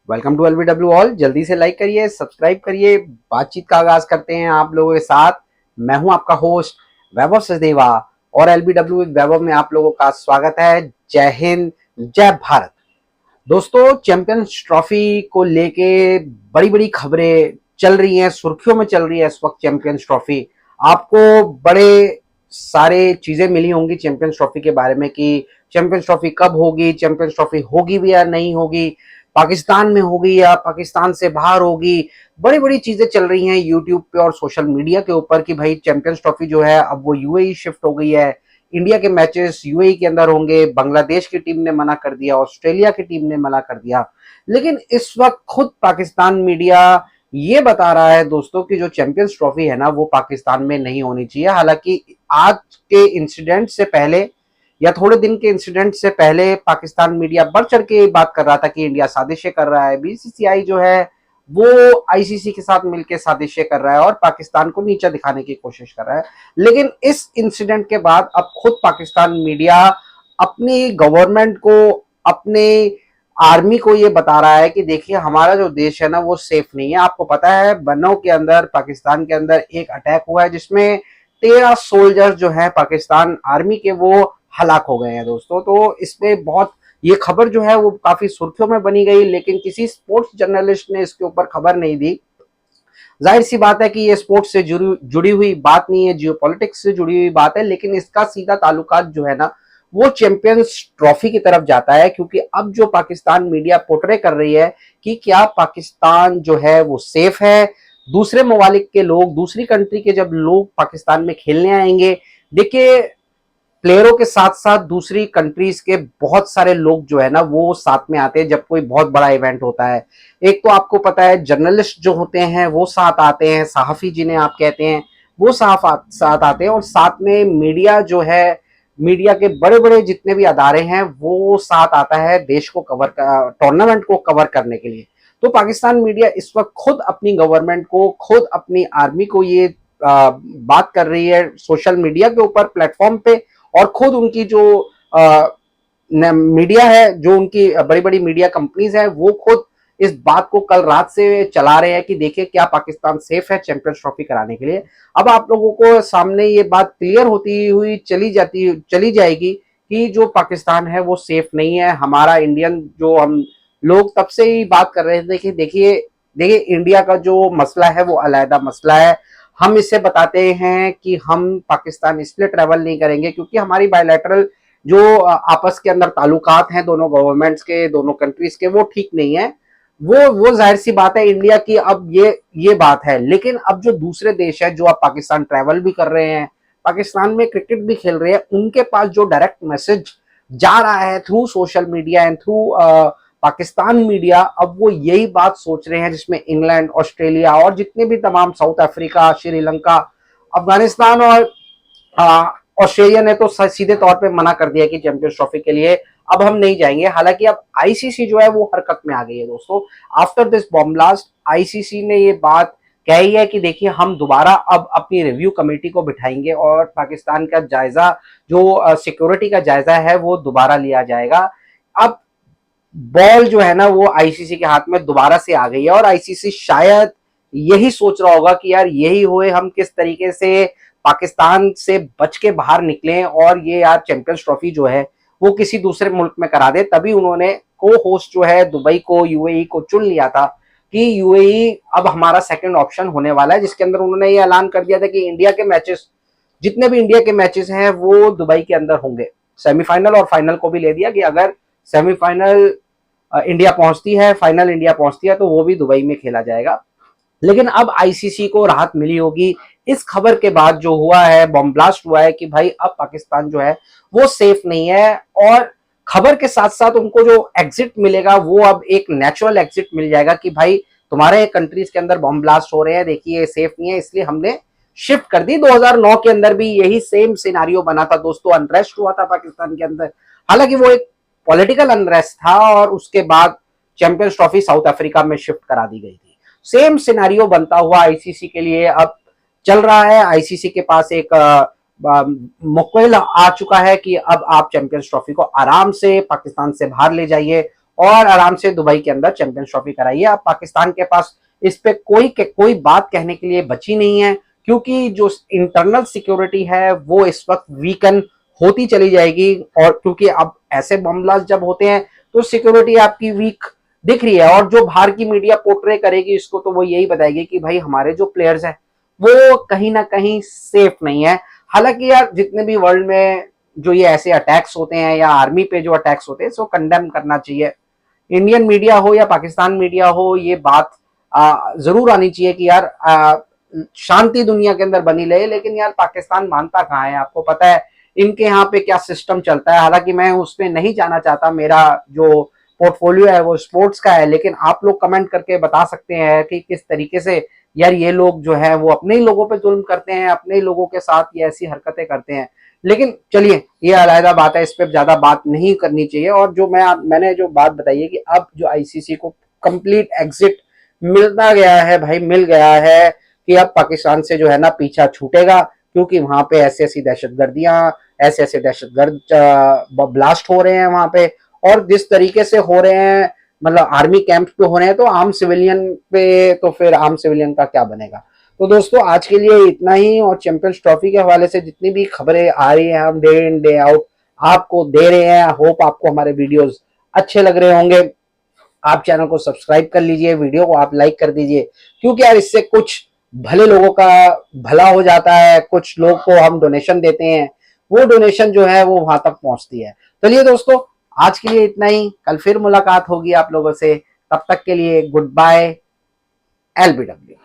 Welcome to LBW all. जल्दी से like करिए, सब्सक्राइब करिए। बातचीत का आगाज करते हैं आप लोगों के साथ। मैं हूं आपका होस्ट वैभव सचदेवा और एलबीडब्ल्यू वैभव में आप लोगों का स्वागत है। जय हिंद, जय भारत। दोस्तों, चैंपियंस ट्रॉफी को लेके बड़ी बड़ी खबरें चल रही हैं, सुर्खियों में चल रही है इस वक्त चैंपियंस ट्रॉफी। आपको बड़े सारे चीजें मिली होंगी चैंपियंस ट्रॉफी के बारे में कि चैंपियंस ट्रॉफी कब होगी, चैंपियंस ट्रॉफी होगी भी या नहीं होगी, पाकिस्तान में होगी या पाकिस्तान से बाहर होगी। बड़ी बड़ी चीजें चल रही हैं यूट्यूब पे और सोशल मीडिया के ऊपर कि भाई चैंपियंस ट्रॉफी जो है अब वो यूएई शिफ्ट हो गई है। इंडिया के मैचेस यूएई के अंदर होंगे। बांग्लादेश की टीम ने मना कर दिया, ऑस्ट्रेलिया की टीम ने मना कर दिया। लेकिन इस वक्त खुद पाकिस्तान मीडिया ये बता रहा है दोस्तों कि जो चैंपियंस ट्रॉफी है ना वो पाकिस्तान में नहीं होनी चाहिए। हालांकि आज के इंसिडेंट से पहले या थोड़े दिन के इंसिडेंट से पहले पाकिस्तान मीडिया बढ़ चढ़ के बात कर रहा था कि इंडिया साजिशें कर रहा है। बीसीसीआई जो है वो आईसीसी के साथ मिलकर साजिशें कर रहा है और पाकिस्तान को नीचा दिखाने की कोशिश कर रहा है। लेकिन इस इंसिडेंट के बाद अब खुद पाकिस्तान मीडिया अपनी गवर्नमेंट को, अपने आर्मी को ये बता रहा है कि देखिए हमारा जो देश है ना वो सेफ नहीं है। आपको पता है बन्नौ के अंदर, पाकिस्तान के अंदर एक अटैक हुआ है जिसमें 13 सोल्जर्स जो है पाकिस्तान आर्मी के वो हलाक हो गए हैं दोस्तों। तो इसमें बहुत ये खबर जो है वो काफी सुर्खियों में बनी गई, लेकिन किसी स्पोर्ट्स जर्नलिस्ट ने इसके ऊपर खबर नहीं दी। जाहिर सी बात है कि ये स्पोर्ट्स से जुड़ी हुई बात नहीं है, जियोपॉलिटिक्स से जुड़ी हुई बात है, लेकिन इसका सीधा ताल्लुकात जो है ना वो चैंपियंस ट्रॉफी की तरफ जाता है। क्योंकि अब जो पाकिस्तान मीडिया पोर्ट्रे कर रही है कि क्या पाकिस्तान जो है वो सेफ है, दूसरे ममालिक के लोग, दूसरी कंट्री के जब लोग पाकिस्तान में खेलने आएंगे, देखिए प्लेयरों के साथ साथ दूसरी कंट्रीज के बहुत सारे लोग जो है ना वो साथ में आते हैं जब कोई बहुत बड़ा इवेंट होता है। एक तो आपको पता है जर्नलिस्ट जो होते हैं वो साथ आते हैं, सहाफी जिन्हें आप कहते हैं वो साथ आते हैं, और साथ में मीडिया जो है, मीडिया के बड़े बड़े जितने भी अदारे हैं वो साथ आता है देश को कवर, टूर्नामेंट को कवर करने के लिए। तो पाकिस्तान मीडिया इस वक्त खुद अपनी गवर्नमेंट को, खुद अपनी आर्मी को ये बात कर रही है सोशल मीडिया के ऊपर, प्लेटफॉर्म पे। और खुद उनकी जो मीडिया है, जो उनकी बड़ी बड़ी मीडिया कंपनीज है, वो खुद इस बात को कल रात से चला रहे हैं कि देखिए क्या पाकिस्तान सेफ है चैंपियंस ट्रॉफी कराने के लिए। अब आप लोगों को सामने ये बात क्लियर होती हुई चली जाएगी कि जो पाकिस्तान है वो सेफ नहीं है। हमारा इंडियन जो हम लोग तब से ही बात कर रहे थे कि देखिए देखिए इंडिया का जो मसला है वो अलहदा मसला है। हम इसे बताते हैं कि हम पाकिस्तान इसलिए ट्रैवल नहीं करेंगे क्योंकि हमारी बायलैटरल जो आपस के अंदर ताल्लुकात हैं दोनों गवर्नमेंट्स के, दोनों कंट्रीज के, वो ठीक नहीं है। वो जाहिर सी बात है इंडिया की अब ये बात है। लेकिन अब जो दूसरे देश है जो अब पाकिस्तान ट्रैवल भी कर रहे हैं, पाकिस्तान में क्रिकेट भी खेल रहे हैं, उनके पास जो डायरेक्ट मैसेज जा रहा है through social media and through Pakistan media, अब वो यही बात सोच रहे हैं जिसमें इंग्लैंड, ऑस्ट्रेलिया और जितने भी तमाम, साउथ अफ्रीका, श्रीलंका, अफगानिस्तान और ऑस्ट्रेलिया ने तो सीधे तौर पे मना कर दिया कि चैंपियंस ट्रॉफी के लिए अब हम नहीं जाएंगे। हालांकि अब आईसीसी जो है वो हरकत में आ गई है दोस्तों। After this bomb blast ICC ने ये बात कही है कि देखिए हम दोबारा अब अपनी रिव्यू कमेटी को बिठाएंगे और पाकिस्तान का जायजा, जो सिक्योरिटी का जायजा है वो दोबारा लिया जाएगा। अब बॉल जो है ना वो आईसीसी के हाथ में दोबारा से आ गई है और आईसीसी शायद यही सोच रहा होगा कि यार यही हुए हम किस तरीके से पाकिस्तान से बच के बाहर निकले और ये यार चैंपियंस ट्रॉफी जो है वो किसी दूसरे मुल्क में करा दे। तभी उन्होंने को होस्ट जो है दुबई को, यूएई को चुन लिया था कि यूएई अब हमारा सेकंड ऑप्शन होने वाला है, जिसके अंदर उन्होंने ये ऐलान कर दिया था कि इंडिया के मैचेस, जितने भी इंडिया के मैचेस हैं वो दुबई के अंदर होंगे। सेमीफाइनल और फाइनल को भी ले दिया कि अगर सेमीफाइनल इंडिया पहुंचती है, फाइनल इंडिया पहुंचती है, तो वो भी दुबई में खेला जाएगा। लेकिन अब आईसीसी को राहत मिली होगी इस खबर के बाद जो हुआ है, बॉम्ब ब्लास्ट हुआ है, कि भाई अब पाकिस्तान जो है वो सेफ नहीं है। और खबर के साथ साथ उनको जो एग्जिट मिलेगा वो अब एक नेचुरल एग्जिट मिल जाएगा कि भाई तुम्हारे कंट्रीज के अंदर बॉम्ब ब्लास्ट हो रहे हैं, देखिए ये सेफ नहीं है, इसलिए हमने शिफ्ट कर दी। 2009 के अंदर भी यही सेम सिनारियो बना था दोस्तों, अनरेस्ट हुआ था पाकिस्तान के अंदर। हालांकि वो एक पॉलिटिकल अनरेस्ट था और उसके बाद चैंपियंस ट्रॉफी साउथ अफ्रीका में शिफ्ट करा दी गई थी। सेम सिनारियो बनता हुआ आईसीसी के लिए अब चल रहा है। आईसीसी के पास एक मुक्केल आ चुका है कि अब आप चैंपियंस ट्रॉफी को आराम से पाकिस्तान से बाहर ले जाइए और आराम से दुबई के अंदर चैंपियंस ट्रॉफी कराइए। अब पाकिस्तान के पास इस पे कोई बात कहने के लिए बची नहीं है, क्योंकि जो इंटरनल सिक्योरिटी है वो इस वक्त वीकन होती चली जाएगी। और क्योंकि अब ऐसे मामला जब होते हैं तो सिक्योरिटी आपकी वीक दिख रही है, और जो बाहर की मीडिया पोर्ट्रे करेगी इसको तो वो यही बताएगी कि भाई हमारे जो प्लेयर्स हैं वो कहीं ना कहीं सेफ नहीं है। हालांकि यार जितने भी वर्ल्ड में जो ये ऐसे अटैक्स होते हैं या आर्मी पे जो अटैक्स होते हैं इसको कंडेम करना चाहिए। इंडियन मीडिया हो या पाकिस्तान मीडिया हो, ये बात जरूर आनी चाहिए कि यार शांति दुनिया के अंदर बनी रहे, लेकिन यार पाकिस्तान मानता कहाँ है। आपको पता है इनके यहाँ पे क्या सिस्टम चलता है। हालांकि मैं उस पर नहीं जाना चाहता, मेरा जो पोर्टफोलियो है वो स्पोर्ट्स का है, लेकिन आप लोग कमेंट करके बता सकते हैं कि किस तरीके से यार ये लोग जो है वो अपने ही लोगों पे जुल्म करते हैं, अपने ही लोगों के साथ ये ऐसी हरकतें करते हैं। लेकिन चलिए ये अलग बात है, इस पर ज्यादा बात नहीं करनी चाहिए। और जो मैंने जो बात बताई है कि अब जो आईसीसी को कंप्लीट एग्जिट मिलता गया है भाई, मिल गया है कि अब पाकिस्तान से जो है ना पीछा छूटेगा, क्योंकि वहां पे ऐसी ऐसी दहशतगर्दियां, ऐसे ऐसे दहशतगर्द ब्लास्ट हो रहे हैं वहां पे, और जिस तरीके से हो रहे हैं मतलब आर्मी कैंप पे हो रहे हैं, तो आम सिविलियन पे तो फिर आम सिविलियन का क्या बनेगा। तो दोस्तों आज के लिए इतना ही, और चैंपियंस ट्रॉफी के हवाले से जितनी भी खबरें आ रही हैं हम डे इन डे आउट आपको दे रहे हैं। होप आपको हमारे वीडियोस अच्छे लग रहे होंगे। आप चैनल को सब्सक्राइब कर लीजिए, वीडियो को आप लाइक कर दीजिए, क्योंकि यार इससे कुछ भले लोगों का भला हो जाता है। कुछ लोग को हम डोनेशन देते हैं, वो डोनेशन जो है वो वहां तक पहुंचती है। चलिए दोस्तों आज के लिए इतना ही, कल फिर मुलाकात होगी आप लोगों से, तब तक के लिए गुड बाय। एलबीडब्ल्यू।